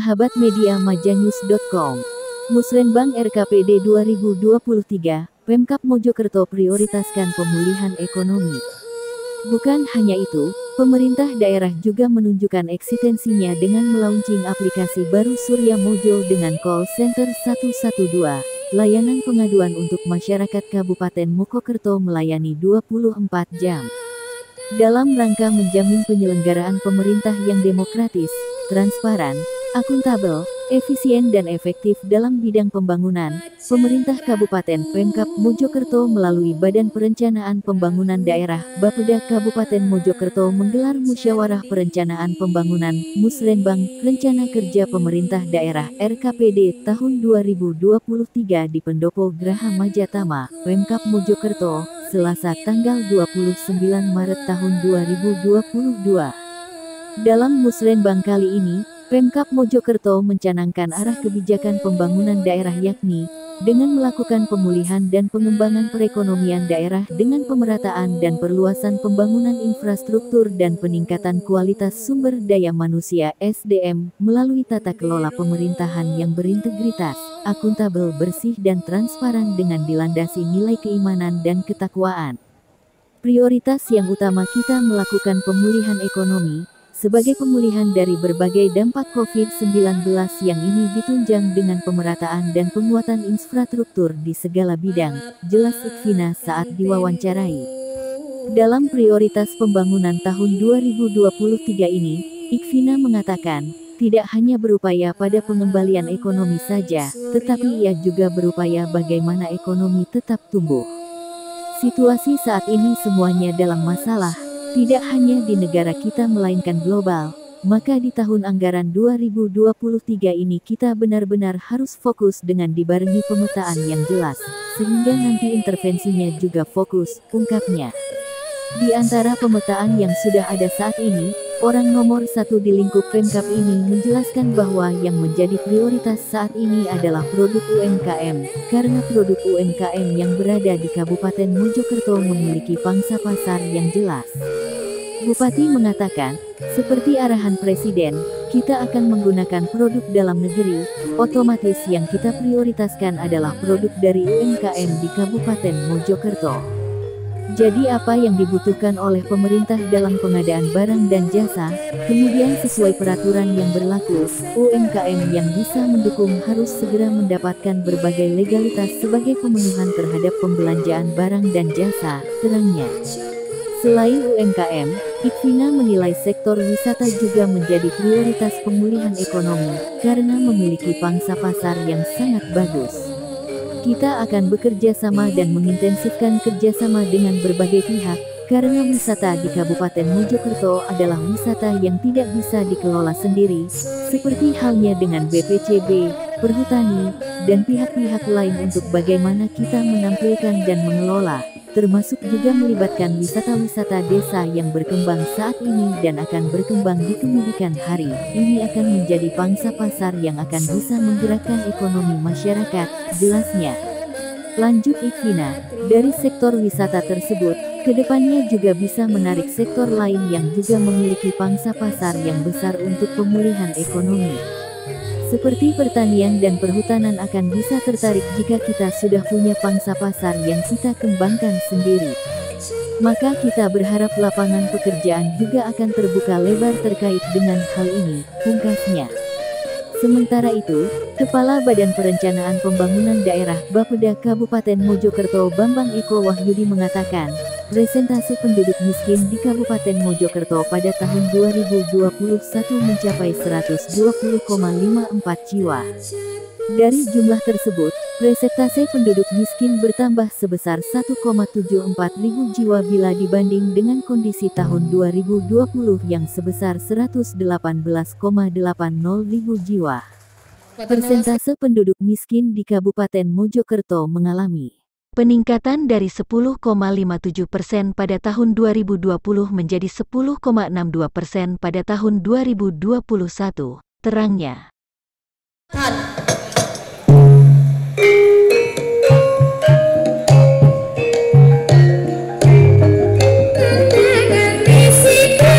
Sahabat media majanews.com. Musrenbang RKPD 2023, Pemkab Mojokerto prioritaskan pemulihan ekonomi. Bukan hanya itu, pemerintah daerah juga menunjukkan eksistensinya dengan melaunching aplikasi baru Surya Mojo dengan call center 112, layanan pengaduan untuk masyarakat Kabupaten Mojokerto melayani 24 jam. Dalam rangka menjamin penyelenggaraan pemerintah yang demokratis, transparan, akuntabel, efisien dan efektif dalam bidang pembangunan, pemerintah Kabupaten Pemkab Mojokerto melalui Badan Perencanaan Pembangunan Daerah Bapeda Kabupaten Mojokerto menggelar Musyawarah Perencanaan Pembangunan Musrenbang Rencana Kerja Pemerintah Daerah RKPD tahun 2023 di Pendopo Graha Majatama, Pemkab Mojokerto, Selasa tanggal 29 Maret tahun 2022. Dalam Musrenbang kali ini, Pemkab Mojokerto mencanangkan arah kebijakan pembangunan daerah yakni, dengan melakukan pemulihan dan pengembangan perekonomian daerah dengan pemerataan dan perluasan pembangunan infrastruktur dan peningkatan kualitas sumber daya manusia (SDM) melalui tata kelola pemerintahan yang berintegritas, akuntabel, bersih dan transparan dengan dilandasi nilai keimanan dan ketakwaan. Prioritas yang utama kita melakukan pemulihan ekonomi, sebagai pemulihan dari berbagai dampak COVID-19 yang ini ditunjang dengan pemerataan dan penguatan infrastruktur di segala bidang, jelas Ikvina saat diwawancarai. Dalam prioritas pembangunan tahun 2023 ini, Ikvina mengatakan, tidak hanya berupaya pada pengembalian ekonomi saja, tetapi ia juga berupaya bagaimana ekonomi tetap tumbuh. Situasi saat ini semuanya dalam masalah, tidak hanya di negara kita melainkan global, maka di tahun anggaran 2023 ini kita benar-benar harus fokus dengan dibarengi pemetaan yang jelas, sehingga nanti intervensinya juga fokus, ungkapnya. Di antara pemetaan yang sudah ada saat ini, orang nomor satu di lingkup Pemkab ini menjelaskan bahwa yang menjadi prioritas saat ini adalah produk UMKM, karena produk UMKM yang berada di Kabupaten Mojokerto memiliki pangsa pasar yang jelas. Bupati mengatakan, seperti arahan Presiden, kita akan menggunakan produk dalam negeri, otomatis yang kita prioritaskan adalah produk dari UMKM di Kabupaten Mojokerto. Jadi apa yang dibutuhkan oleh pemerintah dalam pengadaan barang dan jasa, kemudian sesuai peraturan yang berlaku, UMKM yang bisa mendukung harus segera mendapatkan berbagai legalitas sebagai pemenuhan terhadap pembelanjaan barang dan jasa, terangnya. Selain UMKM, Ikvina menilai sektor wisata juga menjadi prioritas pemulihan ekonomi, karena memiliki pangsa pasar yang sangat bagus. Kita akan bekerja sama dan mengintensifkan kerjasama dengan berbagai pihak, karena wisata di Kabupaten Mojokerto adalah wisata yang tidak bisa dikelola sendiri, seperti halnya dengan BPCB, Perhutani, dan pihak-pihak lain untuk bagaimana kita menampilkan dan mengelola, termasuk juga melibatkan wisata-wisata desa yang berkembang saat ini dan akan berkembang di kemudian hari. Ini akan menjadi pangsa pasar yang akan bisa menggerakkan ekonomi masyarakat, jelasnya. Lanjut Ikvina, dari sektor wisata tersebut, kedepannya juga bisa menarik sektor lain yang juga memiliki pangsa pasar yang besar untuk pemulihan ekonomi. Seperti pertanian dan perhutanan akan bisa tertarik jika kita sudah punya pangsa pasar yang kita kembangkan sendiri. Maka kita berharap lapangan pekerjaan juga akan terbuka lebar terkait dengan hal ini, pungkasnya. Sementara itu, Kepala Badan Perencanaan Pembangunan Daerah Bapeda Kabupaten Mojokerto Bambang Eko Wahyudi mengatakan, presentase penduduk miskin di Kabupaten Mojokerto pada tahun 2021 mencapai 120,54 jiwa. Dari jumlah tersebut, presentase penduduk miskin bertambah sebesar 1,74 ribu jiwa bila dibanding dengan kondisi tahun 2020 yang sebesar 118,80 ribu jiwa. Persentase penduduk miskin di Kabupaten Mojokerto mengalami peningkatan dari 10,57% pada tahun 2020 menjadi 10,62% pada tahun 2021, terangnya. Dengan risiko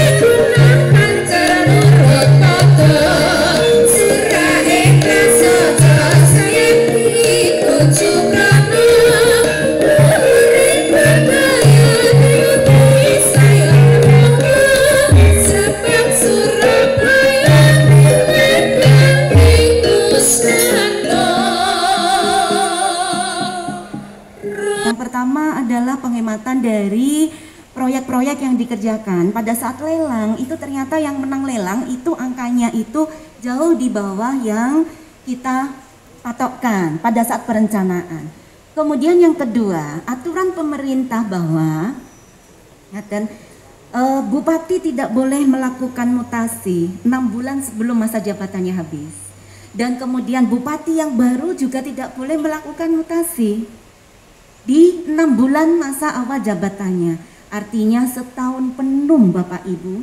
pertama adalah penghematan dari proyek-proyek yang dikerjakan. Pada saat lelang itu ternyata yang menang lelang itu angkanya itu jauh di bawah yang kita patokkan pada saat perencanaan. Kemudian yang kedua, aturan pemerintah bahwa bupati tidak boleh melakukan mutasi 6 bulan sebelum masa jabatannya habis. Dan kemudian bupati yang baru juga tidak boleh melakukan mutasi di 6 bulan masa awal jabatannya. Artinya setahun penuh Bapak Ibu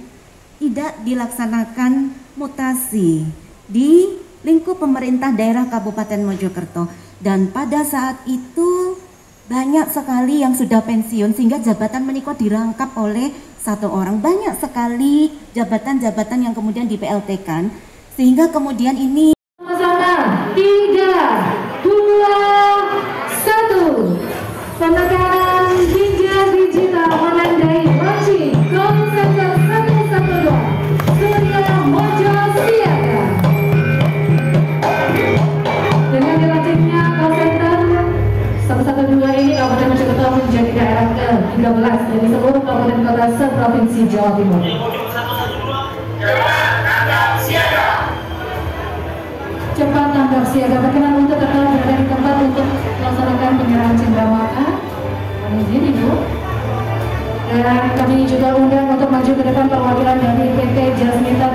tidak dilaksanakan mutasi di lingkup pemerintah daerah Kabupaten Mojokerto. Dan pada saat itu banyak sekali yang sudah pensiun sehingga jabatan menikah dirangkap oleh satu orang. Banyak sekali jabatan-jabatan yang kemudian di PLT-kan sehingga kemudian ini 3, 2, 1. Penekanan hingga digital menandai launching call center 112 Surya Mojo Siaga. Dengan dilantiknya call center 112 ini Kabupaten Mojokerto menjadi daerah ke-13 dari seluruh kabupaten kota se-provinsi Jawa Timur. Cepat tanggap siaga, berkenan untuk tetap berada di tempat untuk melaksanakan penyerahan cendrawasih. Mohon izin Ibu. Dan kami juga undang untuk maju ke depan perwakilan dari PT Jasmita